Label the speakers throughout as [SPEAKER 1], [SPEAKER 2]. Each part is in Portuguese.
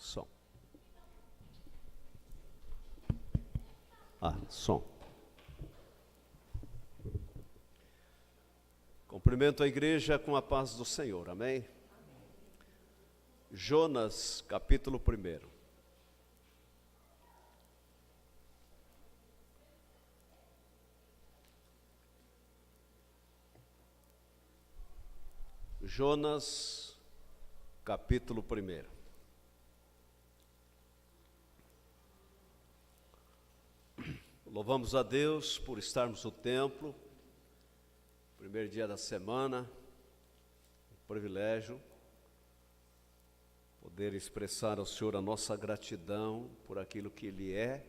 [SPEAKER 1] Som. Som. Cumprimento a igreja com a paz do Senhor, amém? Jonas, capítulo 1. Jonas, capítulo 1. Louvamos a Deus por estarmos no templo, primeiro dia da semana, um privilégio poder expressar ao Senhor a nossa gratidão por aquilo que Ele é,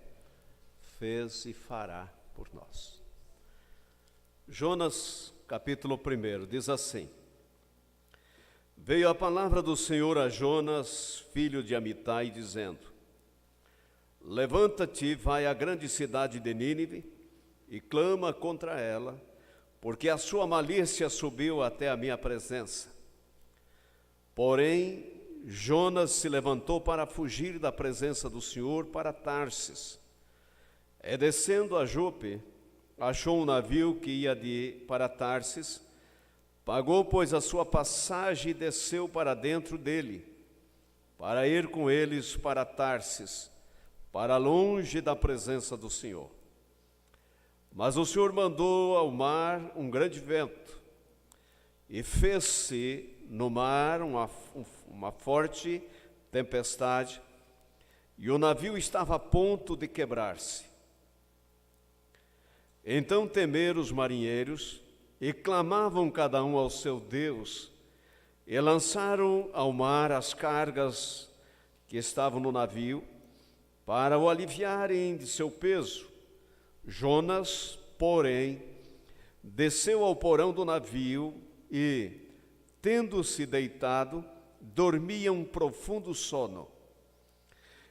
[SPEAKER 1] fez e fará por nós. Jonas, capítulo 1, diz assim: Veio a palavra do Senhor a Jonas, filho de Amitai, dizendo: Levanta-te, vai à grande cidade de Nínive e clama contra ela, porque a sua malícia subiu até a minha presença. Porém, Jonas se levantou para fugir da presença do Senhor para Tarsis. E descendo a Jope, achou um navio que ia para Tarsis, pagou, pois, a sua passagem e desceu para dentro dele, para ir com eles para Tarsis, para longe da presença do Senhor. Mas o Senhor mandou ao mar um grande vento, e fez-se no mar uma forte tempestade, e o navio estava a ponto de quebrar-se. Então temeram os marinheiros, e clamavam cada um ao seu Deus, e lançaram ao mar as cargas que estavam no navio, para o aliviarem de seu peso. Jonas, porém, desceu ao porão do navio e, tendo-se deitado, dormia um profundo sono.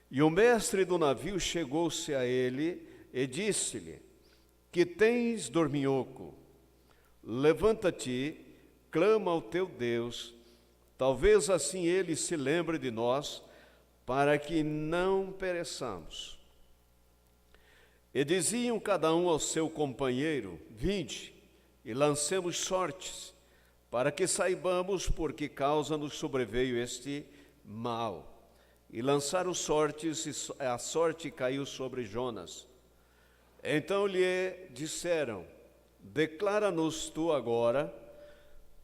[SPEAKER 1] E o mestre do navio chegou-se a ele e disse-lhe: Que tens, dorminhoco? Levanta-te, clama ao teu Deus, talvez assim ele se lembre de nós, para que não pereçamos. E diziam cada um ao seu companheiro: Vinde, e lancemos sortes, para que saibamos por que causa nos sobreveio este mal. E lançaram sortes, e a sorte caiu sobre Jonas. Então lhe disseram: Declara-nos tu agora,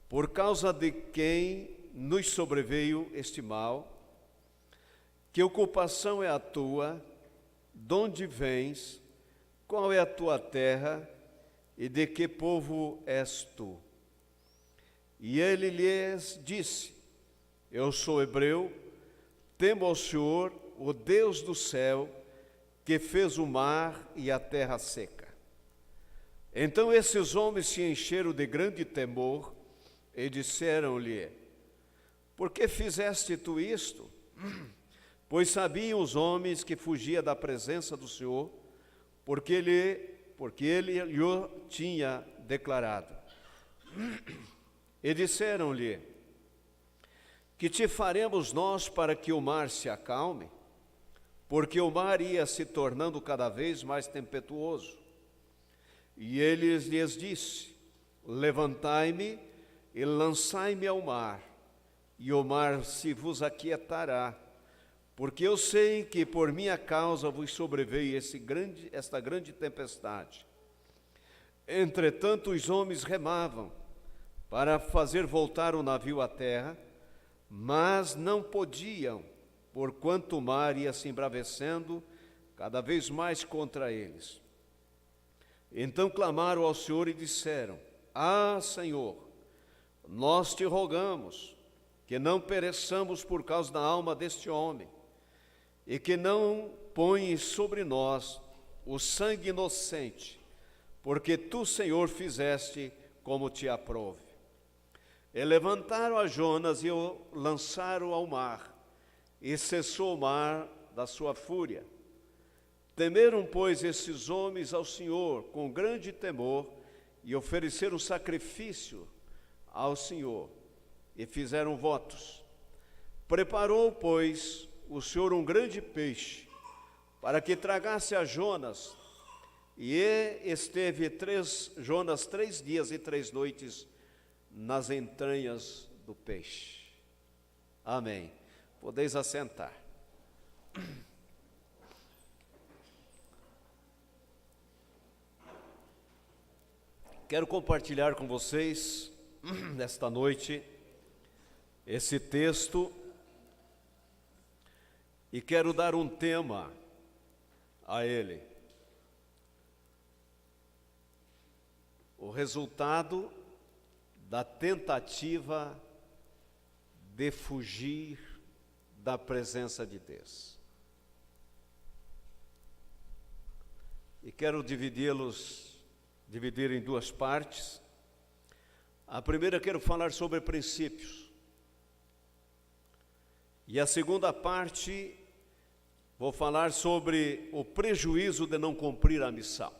[SPEAKER 1] por causa de quem nos sobreveio este mal. Que ocupação é a tua? De onde vens? Qual é a tua terra? E de que povo és tu? E ele lhes disse: Eu sou hebreu, temo ao Senhor, o Deus do céu, que fez o mar e a terra seca. Então esses homens se encheram de grande temor e disseram-lhe: Por que fizeste tu isto? Pois sabiam os homens que fugia da presença do Senhor, porque ele lhe tinha declarado. E disseram-lhe: Que te faremos nós para que o mar se acalme? Porque o mar ia se tornando cada vez mais tempestuoso. E ele lhes disse: Levantai-me e lançai-me ao mar, e o mar se vos aquietará. Porque eu sei que por minha causa vos sobreveio esta grande tempestade. Entretanto, os homens remavam para fazer voltar o navio à terra, mas não podiam, porquanto o mar ia se embravecendo cada vez mais contra eles. Então clamaram ao Senhor e disseram: Senhor, nós te rogamos que não pereçamos por causa da alma deste homem, e que não pões sobre nós o sangue inocente, porque tu, Senhor, fizeste como te aprouve. E levantaram a Jonas e o lançaram ao mar, e cessou o mar da sua fúria. Temeram, pois, esses homens ao Senhor com grande temor, e ofereceram sacrifício ao Senhor, e fizeram votos. Preparou, pois, o Senhor um grande peixe, para que tragasse a Jonas. E esteve Jonas 3 dias e 3 noites nas entranhas do peixe. Amém. Podeis assentar. Quero compartilhar com vocês, nesta noite, esse texto, e quero dar um tema a ele. O resultado da tentativa de fugir da presença de Deus. E quero dividir em duas partes. A primeira quero falar sobre princípios. E a segunda parte vou falar sobre o prejuízo de não cumprir a missão.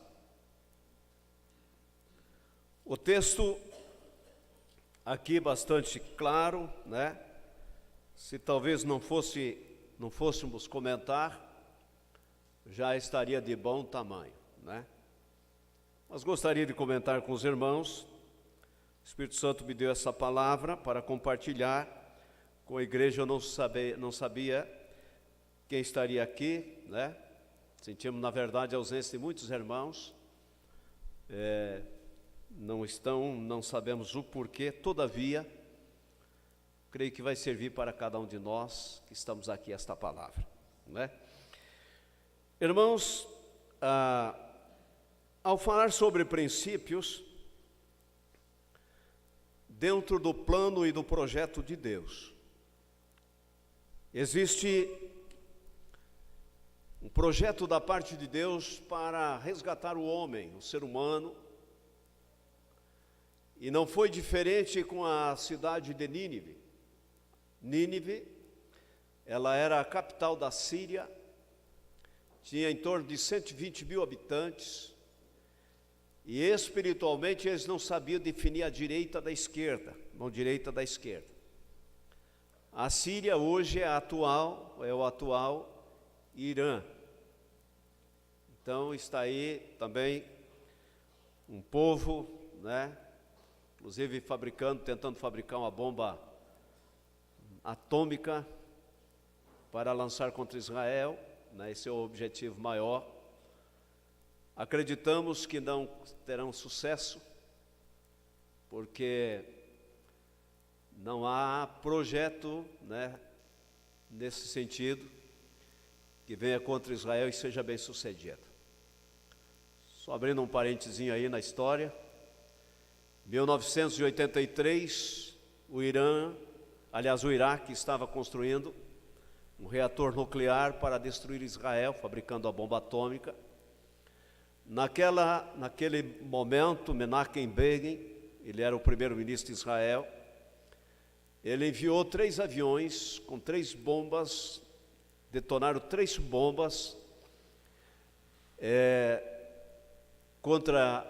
[SPEAKER 1] O texto aqui bastante claro, né? Se talvez não fôssemos comentar, já estaria de bom tamanho, né? Mas gostaria de comentar com os irmãos. O Espírito Santo me deu essa palavra para compartilhar com a igreja. Eu não sabia quem estaria aqui, né? Sentimos, na verdade, a ausência de muitos irmãos. Não estão, não sabemos o porquê, todavia, creio que vai servir para cada um de nós que estamos aqui esta palavra, né? Irmãos, ao falar sobre princípios, dentro do plano e do projeto de Deus, existe um projeto da parte de Deus para resgatar o homem, o ser humano, e não foi diferente com a cidade de Nínive. Nínive, ela era a capital da Síria, tinha em torno de 120 mil habitantes, e espiritualmente eles não sabiam definir a direita da esquerda, mão direita da esquerda. A Síria hoje é o atual Irã. Então está aí também um povo, né? Inclusive tentando fabricar uma bomba atômica para lançar contra Israel, né? Esse é o objetivo maior. Acreditamos que não terão sucesso, porque não há projeto, né, nesse sentido, que venha contra Israel e seja bem sucedido. Só abrindo um parentezinho aí na história, 1983, o Iraque estava construindo um reator nuclear para destruir Israel, fabricando a bomba atômica. Naquele momento, Menachem Begin, ele era o primeiro-ministro de Israel, ele enviou 3 aviões com 3 bombas, detonaram 3 bombas contra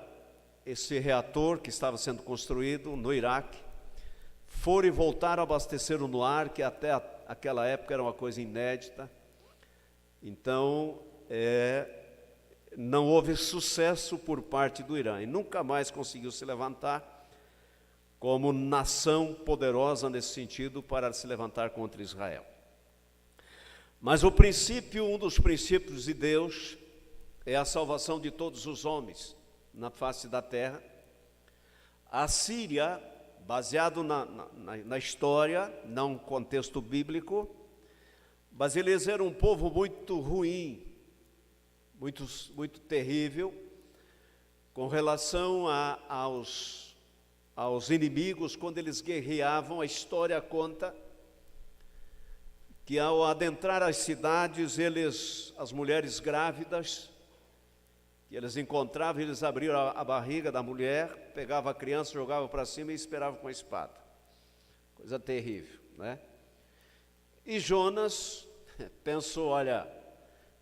[SPEAKER 1] esse reator que estava sendo construído no Iraque. Foram e voltaram, abasteceram no ar, que até aquela época era uma coisa inédita. Então, não houve sucesso por parte do Irã, e nunca mais conseguiu se levantar como nação poderosa nesse sentido para se levantar contra Israel. Mas um dos princípios de Deus é a salvação de todos os homens na face da terra. A Síria, baseado na história, não no contexto bíblico, mas eles eram um povo muito ruim, muito terrível, com relação aos inimigos. Quando eles guerreavam, a história conta que ao adentrar as cidades, as mulheres grávidas, que eles encontravam, eles abriam a barriga da mulher, pegavam a criança, jogavam para cima e esperavam com a espada. Coisa terrível, né? E Jonas pensou, olha,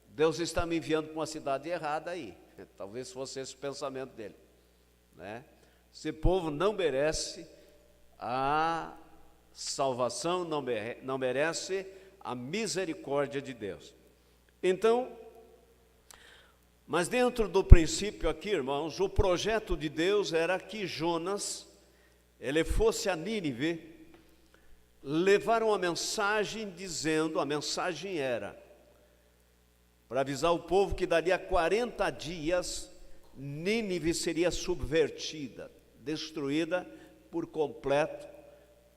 [SPEAKER 1] Deus está me enviando para uma cidade errada aí. Talvez fosse esse o pensamento dele, né? Esse povo não merece a salvação, não merece a misericórdia de Deus. Então, mas dentro do princípio aqui, irmãos, o projeto de Deus era que Jonas, ele fosse a Nínive, levar uma mensagem dizendo, a mensagem era, para avisar o povo que daria 40 dias, Nínive seria subvertida, destruída por completo,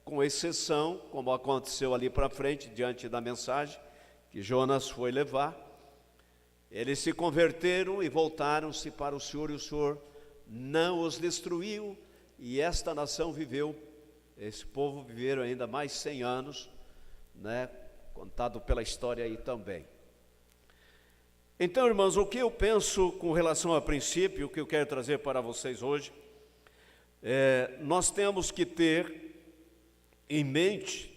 [SPEAKER 1] com exceção, como aconteceu ali para frente, diante da mensagem que Jonas foi levar. Eles se converteram e voltaram-se para o Senhor, e o Senhor não os destruiu, e esta nação viveu, esse povo viveram ainda mais 100 anos, né, contado pela história aí também. Então, irmãos, o que eu penso com relação a princípio, o que eu quero trazer para vocês hoje, nós temos que ter em mente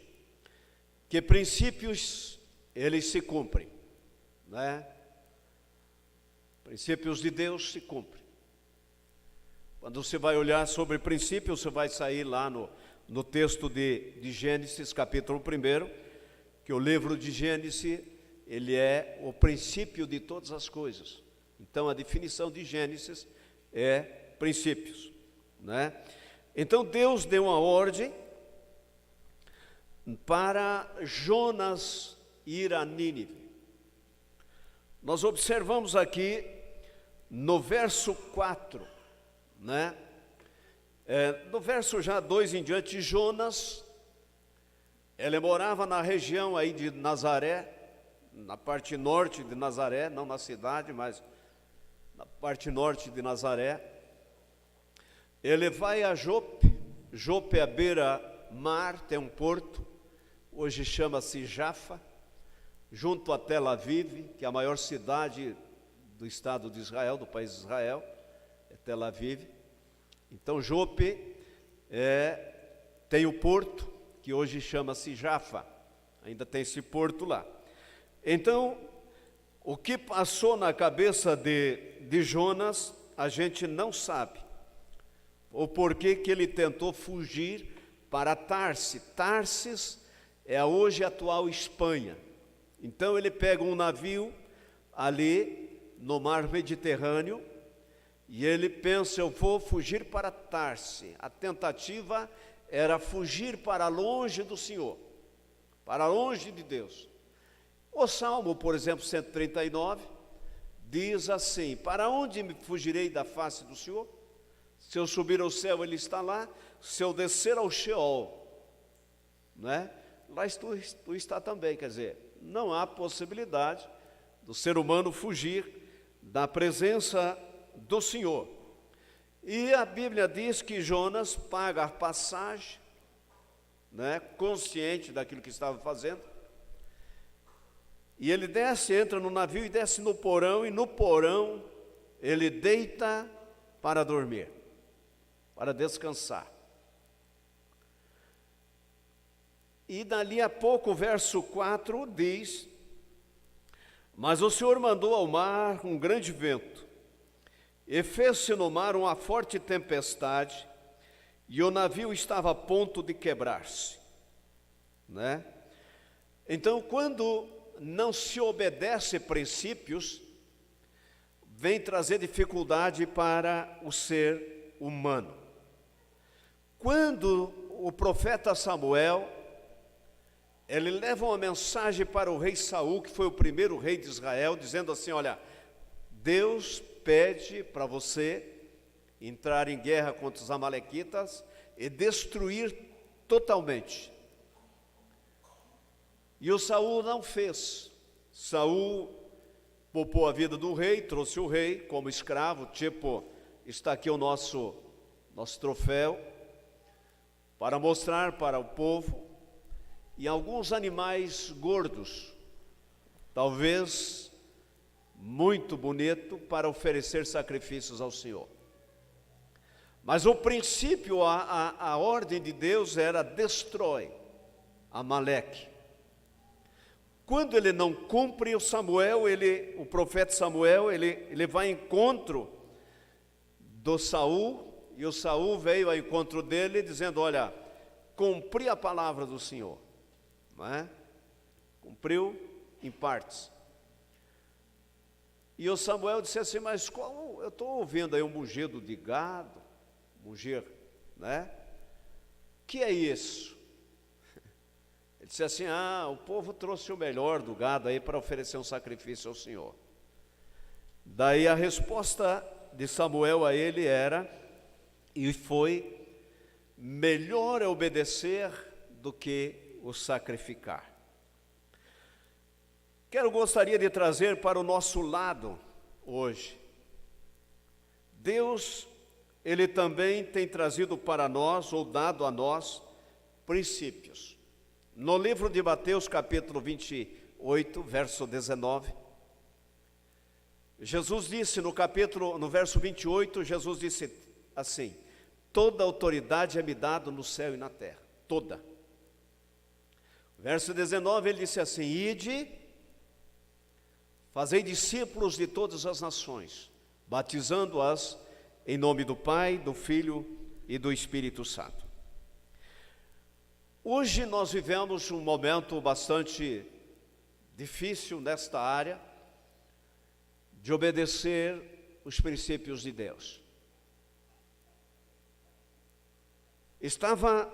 [SPEAKER 1] que princípios, eles se cumprem, né? Princípios de Deus se cumprem. Quando você vai olhar sobre princípios, você vai sair lá no texto de Gênesis, capítulo 1, que o livro de Gênesis, ele é o princípio de todas as coisas. Então, a definição de Gênesis é princípios, né? Então, Deus deu uma ordem para Jonas ir a Nínive. Nós observamos aqui no verso 4, né? No verso já 2 em diante, Jonas, ele morava na região aí de Nazaré, na parte norte de Nazaré, não na cidade, mas na parte norte de Nazaré. Ele vai a Jope, Jope é à beira-mar, tem um porto, hoje chama-se Jafa, junto a Tel Aviv, que é a maior cidade do estado de Israel, do país de Israel, é Tel Aviv. Então Jope tem o porto, que hoje chama-se Jafa, ainda tem esse porto lá. Então, o que passou na cabeça de Jonas, a gente não sabe. O porquê que ele tentou fugir para Tarsis. Tarsis é a hoje atual Espanha. Então ele pega um navio ali no mar Mediterrâneo e ele pensa, eu vou fugir para Tarsis. A tentativa era fugir para longe do Senhor, para longe de Deus. O Salmo, por exemplo, 139, diz assim, para onde me fugirei da face do Senhor? Se eu subir ao céu, Ele está lá. Se eu descer ao Sheol, né? Lá tu está também. Quer dizer, não há possibilidade do ser humano fugir da presença do Senhor. E a Bíblia diz que Jonas paga a passagem, né? Consciente daquilo que estava fazendo. E ele desce, entra no navio e desce no porão, e no porão ele deita para dormir, para descansar. E dali a pouco, o verso 4 diz, mas o Senhor mandou ao mar um grande vento, e fez-se no mar uma forte tempestade, e o navio estava a ponto de quebrar-se, né? Então, quando não se obedece princípios, vem trazer dificuldade para o ser humano. Quando o profeta Samuel, ele leva uma mensagem para o rei Saul, que foi o primeiro rei de Israel, dizendo assim, olha, Deus pede para você entrar em guerra contra os amalequitas e destruir totalmente. E o Saul não fez. Saul poupou a vida do rei, trouxe o rei como escravo, tipo, está aqui o nosso troféu, para mostrar para o povo, e alguns animais gordos, talvez muito bonito, para oferecer sacrifícios ao Senhor. Mas o princípio, a ordem de Deus era destrói Amaleque. Quando ele não cumpre, o profeta Samuel, ele vai ao encontro do Saul, e o Saul veio ao encontro dele dizendo, olha, cumpri a palavra do Senhor, não é? cumpriu em partes. E o Samuel disse assim, mas como eu estou ouvindo aí um mugido de gado, mugir, né? O que é isso? Ele disse assim, o povo trouxe o melhor do gado aí para oferecer um sacrifício ao Senhor. Daí a resposta de Samuel a ele era, e foi, melhor é obedecer do que o sacrificar. Gostaria de trazer para o nosso lado hoje. Deus, Ele também tem trazido para nós, ou dado a nós, princípios. No livro de Mateus, capítulo 28, verso 19, Jesus disse no verso 28, Jesus disse assim, toda autoridade é me dada no céu e na terra, toda. Verso 19, ele disse assim, ide, fazei discípulos de todas as nações, batizando-as em nome do Pai, do Filho e do Espírito Santo. Hoje nós vivemos um momento bastante difícil nesta área de obedecer os princípios de Deus. Estava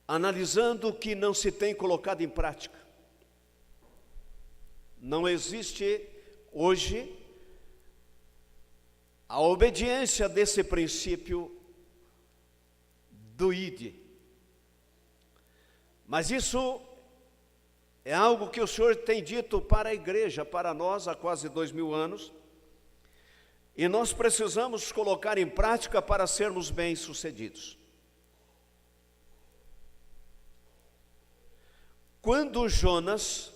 [SPEAKER 1] analisando o que não se tem colocado em prática. Não existe hoje a obediência desse princípio do ID. Mas isso é algo que o Senhor tem dito para a igreja, para nós há quase 2000 anos, e nós precisamos colocar em prática para sermos bem-sucedidos. Quando Jonas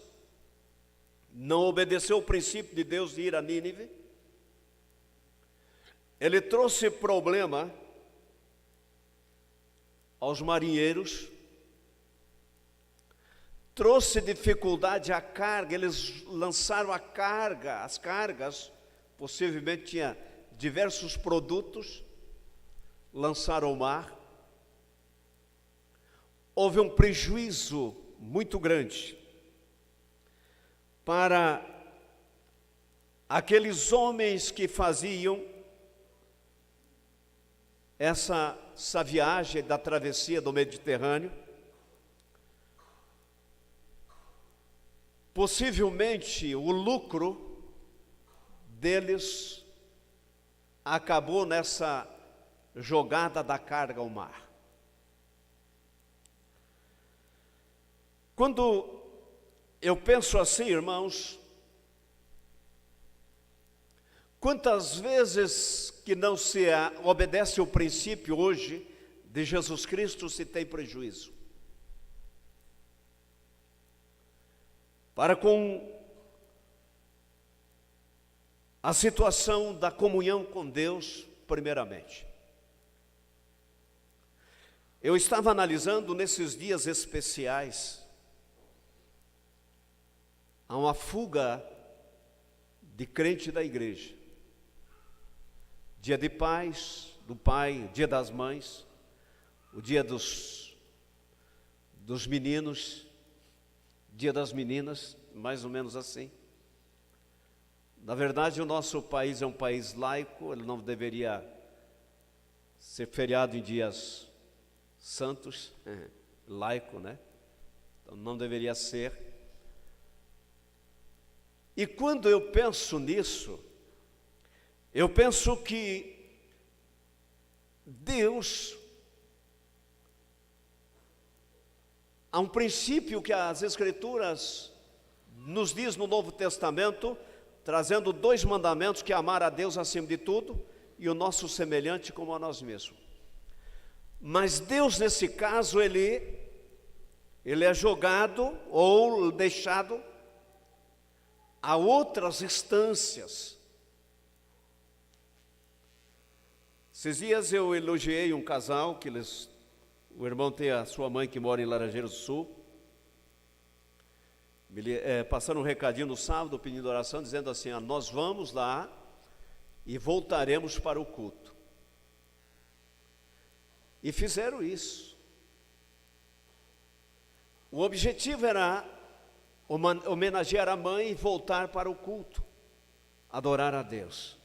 [SPEAKER 1] não obedeceu o princípio de Deus de ir a Nínive, ele trouxe problema aos marinheiros, trouxe dificuldade à carga, eles lançaram as cargas, possivelmente tinha diversos produtos, lançaram ao mar, houve um prejuízo muito grande para aqueles homens que faziam essa viagem da travessia do Mediterrâneo. Possivelmente o lucro deles acabou nessa jogada da carga ao mar. Quando eu penso assim, irmãos, quantas vezes que não se obedece o princípio hoje de Jesus Cristo se tem prejuízo? Para com a situação da comunhão com Deus, primeiramente. Eu estava analisando nesses dias especiais, há uma fuga de crente da igreja. Dia de paz, do pai, dia das mães, o dia dos meninos, dia das meninas, mais ou menos assim. Na verdade, o nosso país é um país laico, ele não deveria ser feriado em dias santos, laico, né? Então não deveria ser. E quando eu penso nisso, eu penso que Deus, há um princípio que as Escrituras nos diz no Novo Testamento, trazendo 2 mandamentos, que é amar a Deus acima de tudo e o nosso semelhante como a nós mesmos. Mas Deus, nesse caso, ele é jogado ou deixado a outras instâncias. Esses dias eu elogiei um casal que o irmão tem a sua mãe que mora em Laranjeiras do Sul. Passaram um recadinho no sábado pedindo oração, dizendo assim: nós vamos lá e voltaremos para o culto. E fizeram isso. O objetivo era homenagear a mãe e voltar para o culto, adorar a Deus.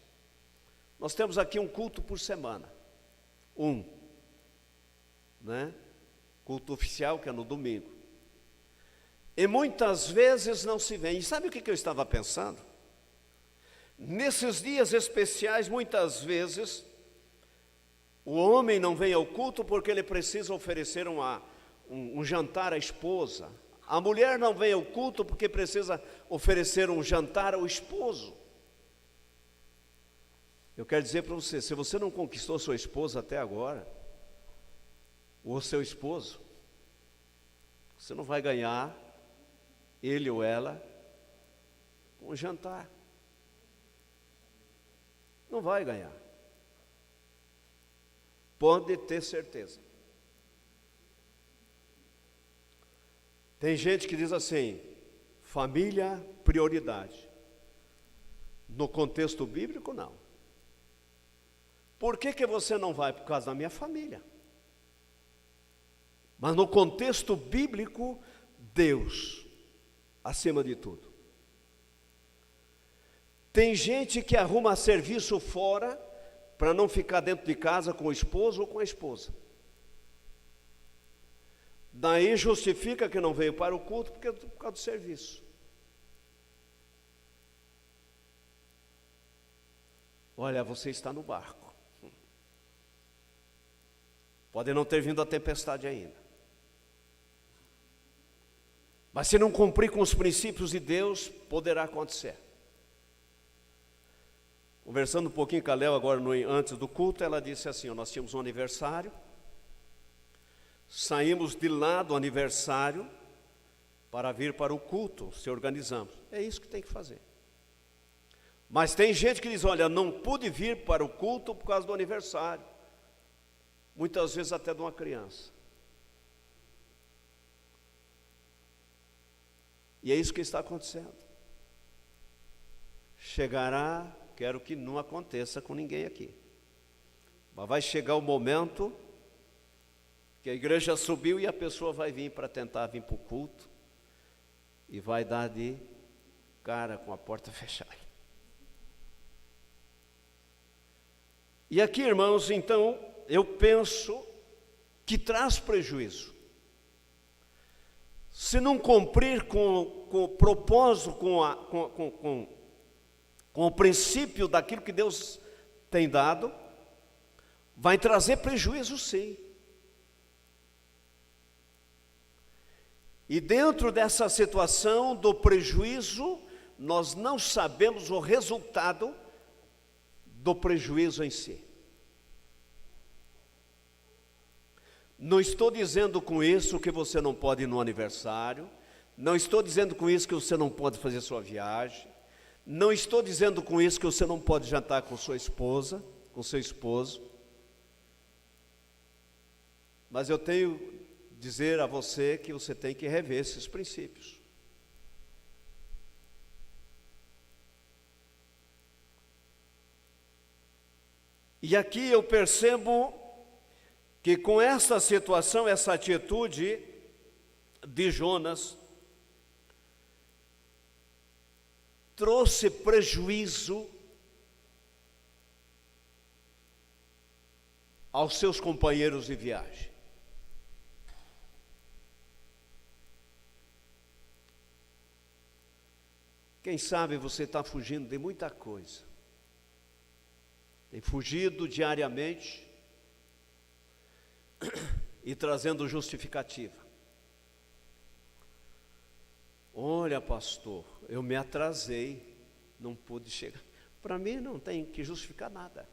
[SPEAKER 1] Nós temos aqui um culto por semana, né? Culto oficial, que é no domingo. E muitas vezes não se vem. E sabe o que eu estava pensando? Nesses dias especiais, muitas vezes, o homem não vem ao culto porque ele precisa oferecer um jantar à esposa. A mulher não vem ao culto porque precisa oferecer um jantar ao esposo. Eu quero dizer para você, se você não conquistou sua esposa até agora, ou seu esposo, você não vai ganhar ele ou ela um jantar. Não vai ganhar. Pode ter certeza. Tem gente que diz assim: família, prioridade. No contexto bíblico, não. Por que você não vai? Por causa da minha família. Mas no contexto bíblico, Deus, acima de tudo. Tem gente que arruma serviço fora para não ficar dentro de casa com o esposo ou com a esposa. Daí justifica que não veio para o culto por causa do serviço. Olha, você está no barco. Pode não ter vindo a tempestade ainda. Mas se não cumprir com os princípios de Deus, poderá acontecer. Conversando um pouquinho com a Léo agora antes do culto, ela disse assim: nós tínhamos um aniversário, saímos de lá do aniversário para vir para o culto, se organizamos. É isso que tem que fazer. Mas tem gente que diz: olha, não pude vir para o culto por causa do aniversário. Muitas vezes até de uma criança. E é isso que está acontecendo. Chegará, quero que não aconteça com ninguém aqui, mas vai chegar o momento que a igreja subiu e a pessoa vai vir para tentar vir para o culto e vai dar de cara com a porta fechada. E aqui, irmãos, então, eu penso que traz prejuízo. Se não cumprir com o propósito, com o princípio daquilo que Deus tem dado, vai trazer prejuízo, sim. E dentro dessa situação do prejuízo, nós não sabemos o resultado do prejuízo em si. Não estou dizendo com isso que você não pode ir no aniversário, não estou dizendo com isso que você não pode fazer sua viagem, não estou dizendo com isso que você não pode jantar com sua esposa, com seu esposo, mas eu tenho que dizer a você que você tem que rever esses princípios. E aqui eu percebo que com essa situação, essa atitude de Jonas, trouxe prejuízo aos seus companheiros de viagem. Quem sabe você está fugindo de muita coisa, tem fugido diariamente e trazendo justificativa. Olha, pastor, eu me atrasei, não pude chegar. Para mim não tem que justificar nada.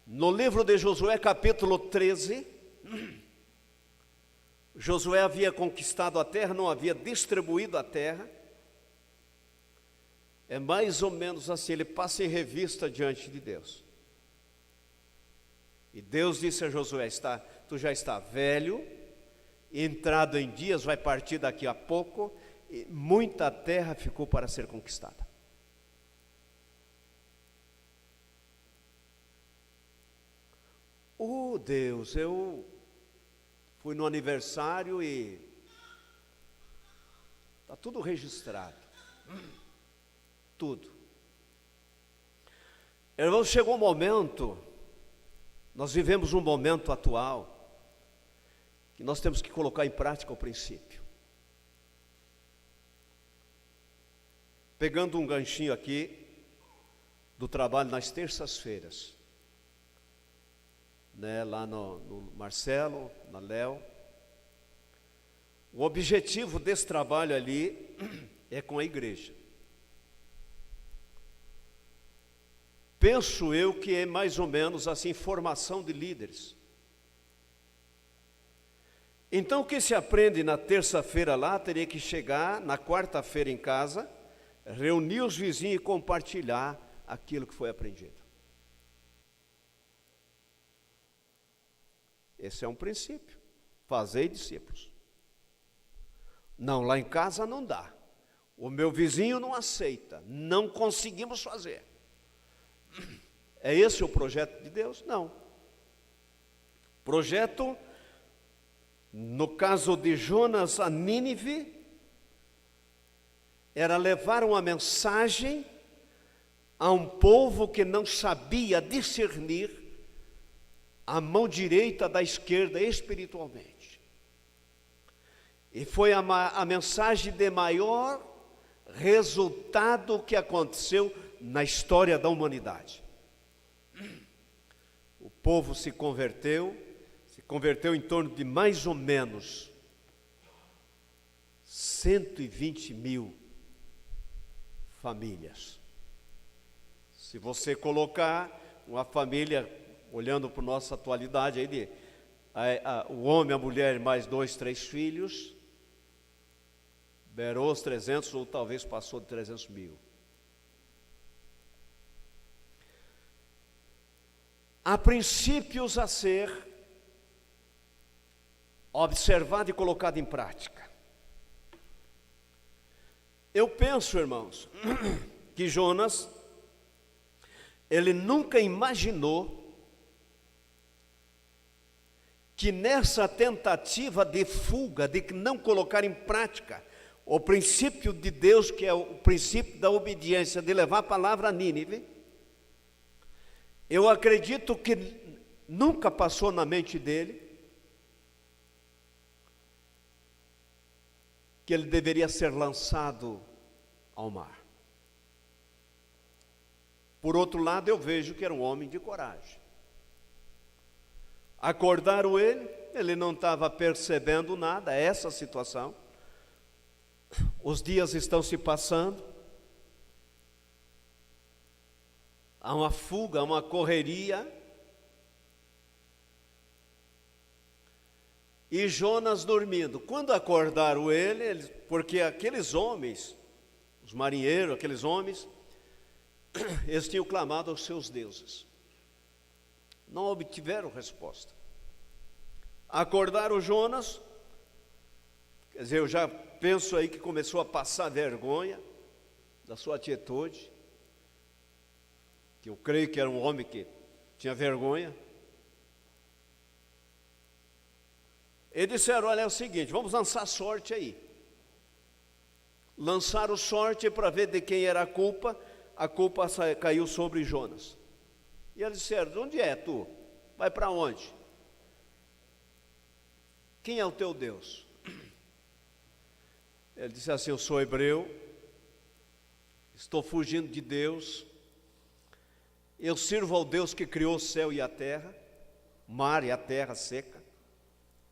[SPEAKER 1] No livro de Josué, capítulo 13, Josué havia conquistado a terra, não havia distribuído a terra. É mais ou menos assim, ele passa em revista diante de Deus. E Deus disse a Josué: tu já está velho, entrado em dias, vai partir daqui a pouco, e muita terra ficou para ser conquistada. Oh Deus, eu Fui no aniversário e está tudo registrado. Tudo. Irmãos, chegou um momento, nós vivemos um momento atual, que nós temos que colocar em prática o princípio. Pegando um ganchinho aqui, do trabalho nas terças-feiras, né, lá no Marcelo, na Léo. O objetivo desse trabalho ali é com a igreja. Penso eu que é mais ou menos assim, formação de líderes. Então o que se aprende na terça-feira lá, teria que chegar na quarta-feira em casa, reunir os vizinhos e compartilhar aquilo que foi aprendido. Esse é um princípio. Fazei discípulos. Não, lá em casa não dá. O meu vizinho não aceita. Não conseguimos fazer. É esse o projeto de Deus? Não. Projeto, no caso de Jonas a Nínive, era levar uma mensagem a um povo que não sabia discernir a mão direita da esquerda espiritualmente. E foi a mensagem de maior resultado que aconteceu na história da humanidade. O povo se converteu em torno de mais ou menos 120 mil famílias. Se você colocar uma família, olhando para a nossa atualidade, aí o homem, a mulher, mais 2, 3 filhos, beirou os 300 ou talvez passou de 300 mil. Há princípios a ser observado e colocado em prática. Eu penso, irmãos, que Jonas, ele nunca imaginou que nessa tentativa de fuga, de não colocar em prática o princípio de Deus, que é o princípio da obediência, de levar a palavra a Nínive, eu acredito que nunca passou na mente dele que ele deveria ser lançado ao mar. Por outro lado, eu vejo que era um homem de coragem. Acordaram ele não estava percebendo nada, essa situação. Os dias estão se passando, há uma fuga, há uma correria, e Jonas dormindo. Quando acordaram ele, porque aqueles homens, os marinheiros, aqueles homens, eles tinham clamado aos seus deuses, não obtiveram resposta. Acordaram Jonas, quer dizer, eu já penso aí que começou a passar vergonha da sua atitude, que eu creio que era um homem que tinha vergonha. Eles disseram: olha, é o seguinte, vamos lançar sorte aí. Lançaram sorte para ver de quem era a culpa caiu sobre Jonas. E eles disseram: de onde é tu? Vai para onde? Quem é o teu Deus? Ele disse assim: eu sou hebreu, estou fugindo de Deus, eu sirvo ao Deus que criou o céu e a terra, o mar e a terra seca,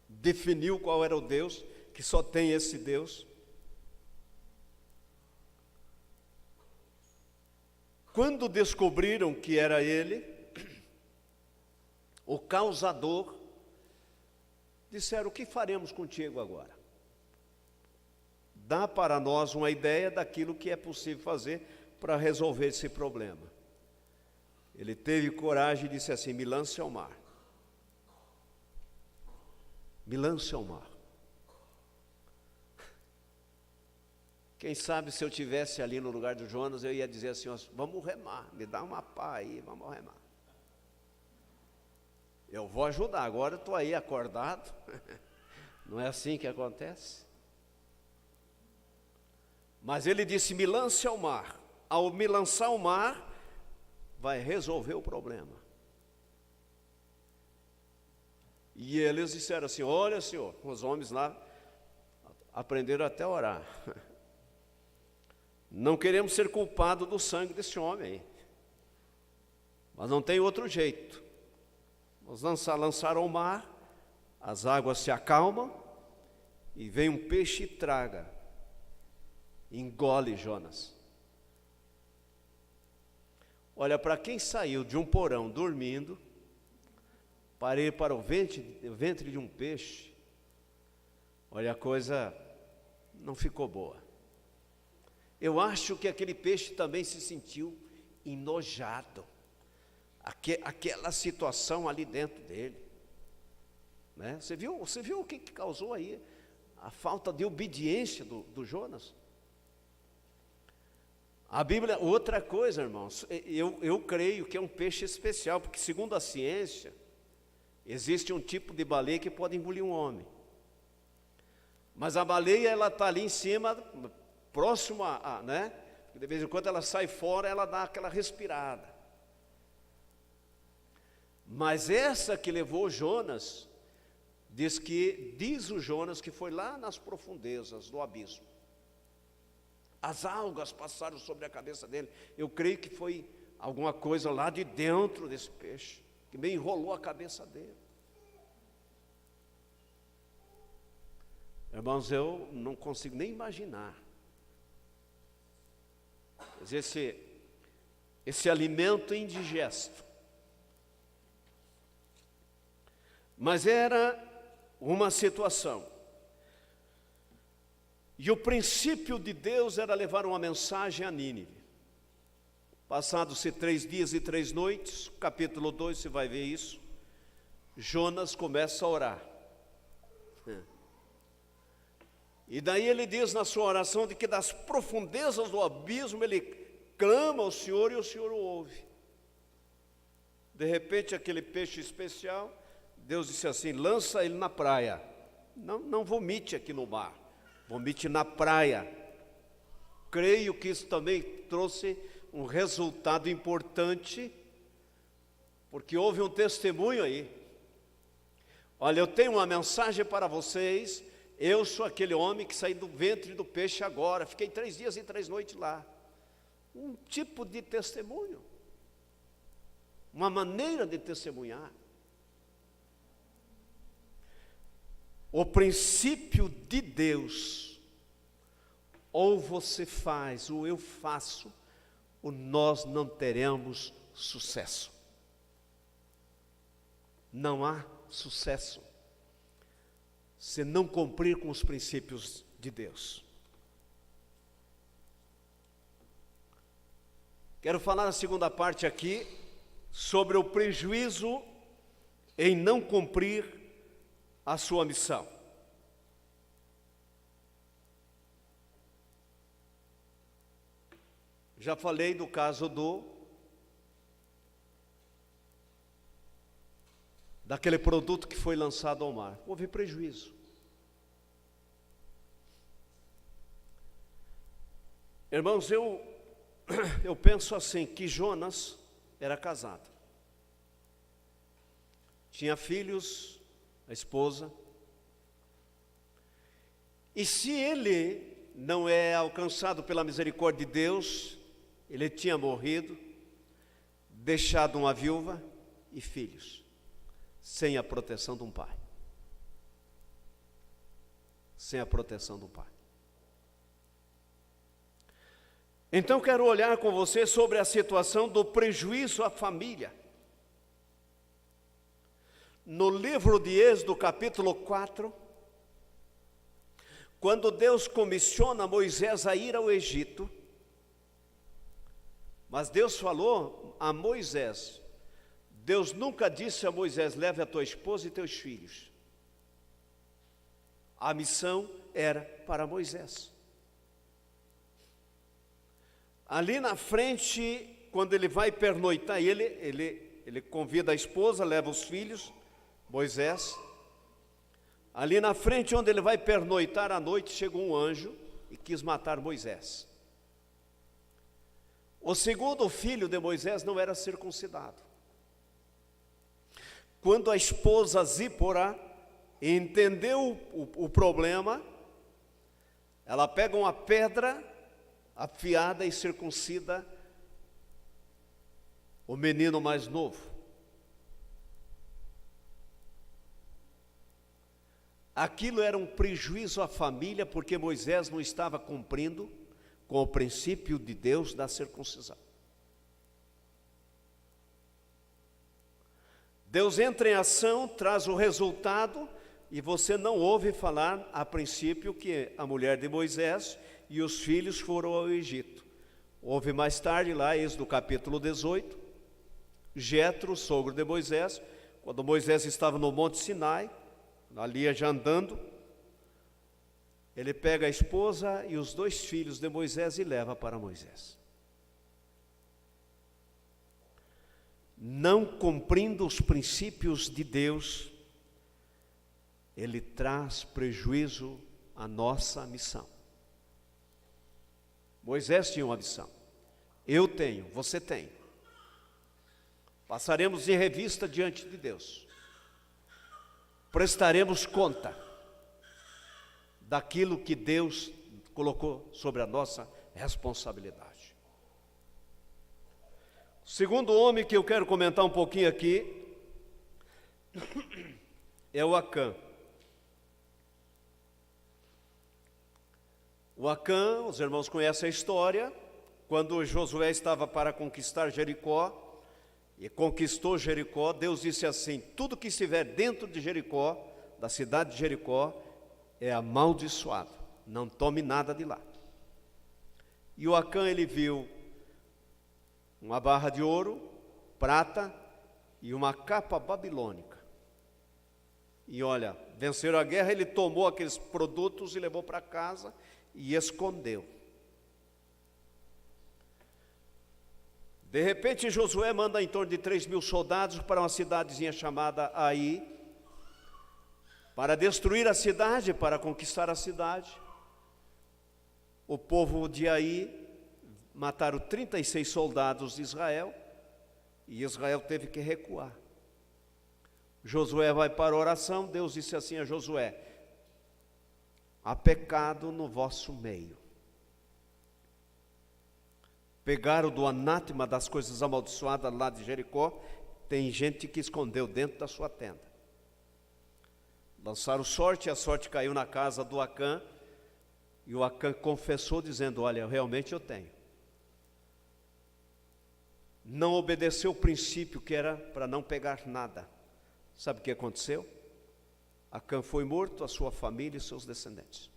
[SPEAKER 1] definiu qual era o Deus, que só tem esse Deus. Quando descobriram que era ele, o causador, disseram: o que faremos contigo agora? Dá para nós uma ideia daquilo que é possível fazer para resolver esse problema. Ele teve coragem e disse assim: me lance ao mar. Me lance ao mar. Quem sabe se eu tivesse ali no lugar do Jonas, eu ia dizer assim: vamos remar, me dá uma pá aí, vamos remar. Eu vou ajudar, agora eu estou aí acordado. Não é assim que acontece? Mas ele disse: me lance ao mar. Ao me lançar ao mar, vai resolver o problema. E eles disseram assim: olha, senhor, os homens lá aprenderam até a orar. Não queremos ser culpados do sangue desse homem, mas não tem outro jeito. Vamos lançar ao mar, as águas se acalmam, e vem um peixe e traga, engole Jonas. Olha, para quem saiu de um porão dormindo, para ir para o ventre de um peixe, olha, a coisa não ficou boa. Eu acho que aquele peixe também se sentiu enojado, aquela situação ali dentro dele, né? Você viu o que causou aí? A falta de obediência do Jonas. A Bíblia, outra coisa, irmãos, eu creio que é um peixe especial, porque segundo a ciência, existe um tipo de baleia que pode engolir um homem. Mas a baleia, ela está ali em cima, próximo né? De vez em quando ela sai fora, ela dá aquela respirada. Mas essa que levou Jonas, diz o Jonas que foi lá nas profundezas do abismo. As algas passaram sobre a cabeça dele. Eu creio que foi alguma coisa lá de dentro desse peixe, que meio enrolou a cabeça dele. Irmãos, eu não consigo nem imaginar. Esse alimento indigesto. Mas era uma situação. E o princípio de Deus era levar uma mensagem a Nínive. Passados-se 3 dias e 3 noites, capítulo 2, você vai ver isso, Jonas começa a orar. E daí ele diz na sua oração de que das profundezas do abismo ele clama ao Senhor e o Senhor o ouve. De repente aquele peixe especial, Deus disse assim: lança ele na praia, não vomite aqui no mar, vomite na praia. Creio que isso também trouxe um resultado importante, porque houve um testemunho aí. Olha, eu tenho uma mensagem para vocês. Eu sou aquele homem que saí do ventre do peixe agora, fiquei 3 dias e 3 noites lá. Um tipo de testemunho, uma maneira de testemunhar. O princípio de Deus, ou você faz, ou eu faço, ou nós não teremos sucesso. Não há sucesso se não cumprir com os princípios de Deus. Quero falar na segunda parte aqui sobre o prejuízo em não cumprir a sua missão. Já falei do caso daquele produto que foi lançado ao mar. Houve prejuízo. Irmãos, eu penso assim, que Jonas era casado. Tinha filhos, a esposa. E se ele não é alcançado pela misericórdia de Deus, ele tinha morrido, deixado uma viúva e filhos, sem a proteção de um pai. Sem a proteção do pai. Então quero olhar com você sobre a situação do prejuízo à família. No livro de Êxodo, capítulo 4, quando Deus comissiona Moisés a ir ao Egito, mas Deus falou a Moisés, Deus nunca disse a Moisés: leve a tua esposa e teus filhos. A missão era para Moisés. Ali na frente, quando ele vai pernoitar, ele convida a esposa, leva os filhos, Moisés. Ali na frente, onde ele vai pernoitar à noite, chegou um anjo e quis matar Moisés. O segundo filho de Moisés não era circuncidado. Quando a esposa Zípora entendeu o problema, ela pega uma pedra afiada e circuncida o menino mais novo. Aquilo era um prejuízo à família, porque Moisés não estava cumprindo com o princípio de Deus da circuncisão. Deus entra em ação, traz o resultado, e você não ouve falar a princípio que a mulher de Moisés e os filhos foram ao Egito. Houve mais tarde, lá, Êxodo capítulo 18, Jetro, sogro de Moisés, quando Moisés estava no Monte Sinai, ali já andando, ele pega a esposa e os 2 filhos de Moisés e leva para Moisés. Não cumprindo os princípios de Deus, ele traz prejuízo à nossa missão. Moisés tinha uma missão, eu tenho, você tem. Passaremos em revista diante de Deus, prestaremos conta daquilo que Deus colocou sobre a nossa responsabilidade. O segundo homem que eu quero comentar um pouquinho aqui é o Acã. O Acã, os irmãos conhecem a história, quando Josué estava para conquistar Jericó, e conquistou Jericó, Deus disse assim: tudo que estiver dentro de Jericó, da cidade de Jericó, é amaldiçoado, não tome nada de lá. E o Acã, ele viu uma barra de ouro, prata e uma capa babilônica. E olha, venceram a guerra, ele tomou aqueles produtos e levou para casa e escondeu. De repente, Josué manda em torno de 3.000 soldados para uma cidadezinha chamada Ai, para destruir a cidade, para conquistar a cidade. O povo de Ai mataram 36 soldados de Israel, e Israel teve que recuar. Josué vai para a oração, Deus disse assim a Josué: há pecado no vosso meio. Pegaram do anátema das coisas amaldiçoadas lá de Jericó, tem gente que escondeu dentro da sua tenda. Lançaram sorte, a sorte caiu na casa do Acã, e o Acã confessou dizendo: olha, realmente eu tenho. Não obedeceu o princípio que era para não pegar nada. Sabe o que aconteceu? Acã foi morto, a sua família e seus descendentes.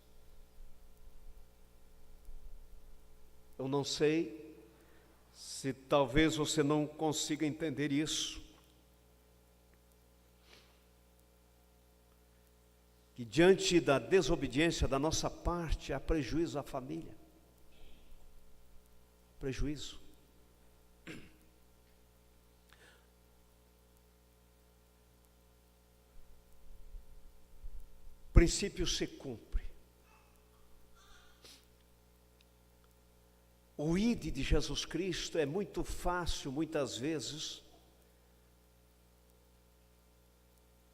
[SPEAKER 1] Eu não sei se talvez você não consiga entender isso, que diante da desobediência da nossa parte, há prejuízo à família. Prejuízo. O princípio se cumpre. O ide de Jesus Cristo é muito fácil, muitas vezes,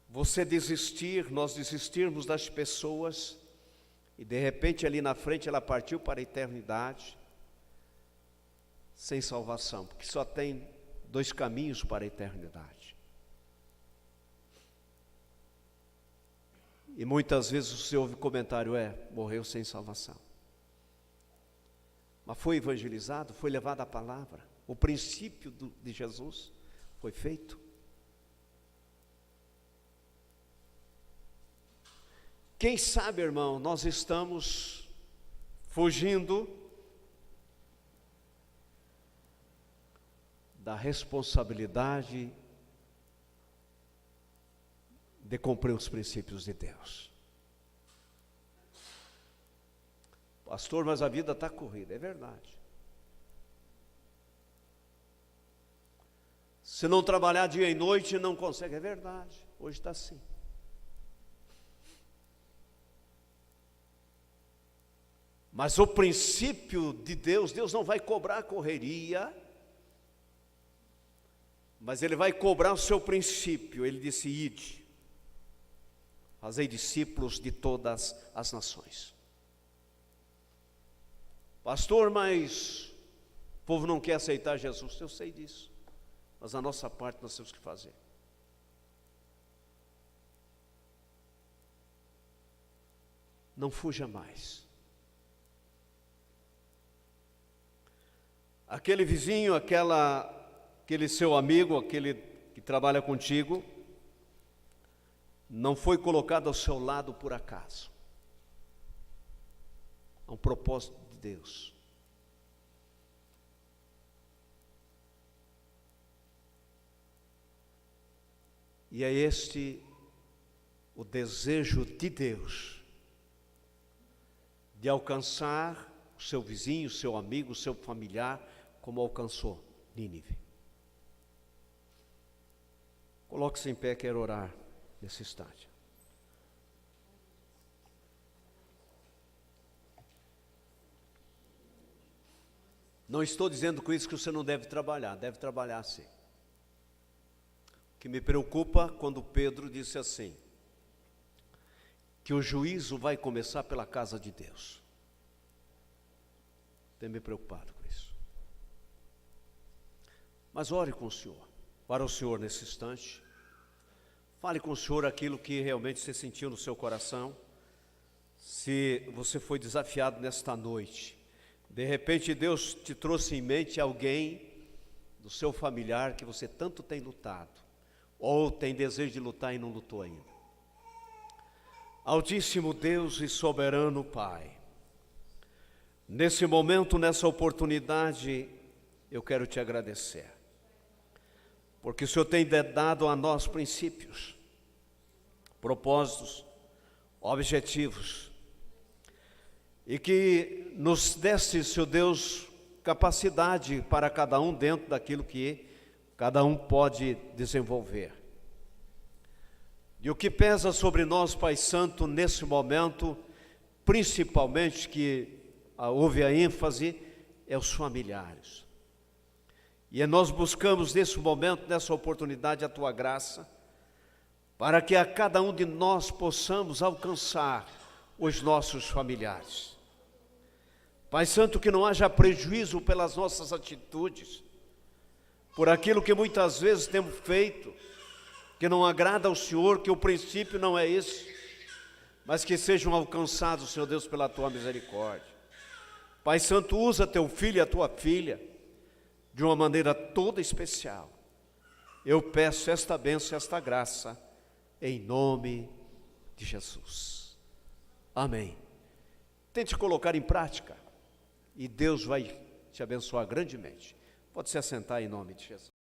[SPEAKER 1] você desistir, nós desistirmos das pessoas, e de repente ali na frente ela partiu para a eternidade, sem salvação, porque só tem 2 caminhos para a eternidade. E muitas vezes você ouve comentário: morreu sem salvação. Mas foi evangelizado, foi levado a palavra, o princípio de Jesus foi feito. Quem sabe, irmão, nós estamos fugindo da responsabilidade de cumprir os princípios de Deus. Pastor, mas a vida está corrida. É verdade. Se não trabalhar dia e noite, não consegue. É verdade, hoje está assim. Mas o princípio de Deus não vai cobrar correria, mas Ele vai cobrar o seu princípio. Ele disse: ide, fazei discípulos de todas as nações. Pastor, mas o povo não quer aceitar Jesus. Eu sei disso, mas a nossa parte nós temos que fazer. Não fuja mais. Aquele vizinho, aquele seu amigo, aquele que trabalha contigo, não foi colocado ao seu lado por acaso. É um propósito de Deus. E é este o desejo de Deus, de alcançar o seu vizinho, o seu amigo, o seu familiar, como alcançou Nínive. Coloque-se em pé, quero orar nesse instante. Não estou dizendo com isso que você não deve trabalhar sim. O que me preocupa quando Pedro disse assim, que o juízo vai começar pela casa de Deus. Tenho me preocupado com isso. Mas ore com o Senhor, para o Senhor nesse instante. Fale com o Senhor aquilo que realmente você sentiu no seu coração. Se você foi desafiado nesta noite, de repente Deus te trouxe em mente alguém do seu familiar que você tanto tem lutado, ou tem desejo de lutar e não lutou ainda. Altíssimo Deus e soberano Pai, nesse momento, nessa oportunidade, eu quero te agradecer, porque o Senhor tem dado a nós princípios, propósitos, objetivos, e que nos desse, Senhor Deus, capacidade para cada um dentro daquilo que cada um pode desenvolver. E o que pesa sobre nós, Pai Santo, nesse momento, principalmente que houve a ênfase, é os familiares. E nós buscamos nesse momento, nessa oportunidade, a Tua graça, para que a cada um de nós possamos alcançar os nossos familiares. Pai Santo, que não haja prejuízo pelas nossas atitudes, por aquilo que muitas vezes temos feito, que não agrada ao Senhor, que o princípio não é esse, mas que sejam alcançados, Senhor Deus, pela Tua misericórdia. Pai Santo, usa Teu filho e a Tua filha de uma maneira toda especial. Eu peço esta bênção, esta graça, em nome de Jesus. Amém. Tente colocar em prática e Deus vai te abençoar grandemente. Pode se assentar em nome de Jesus.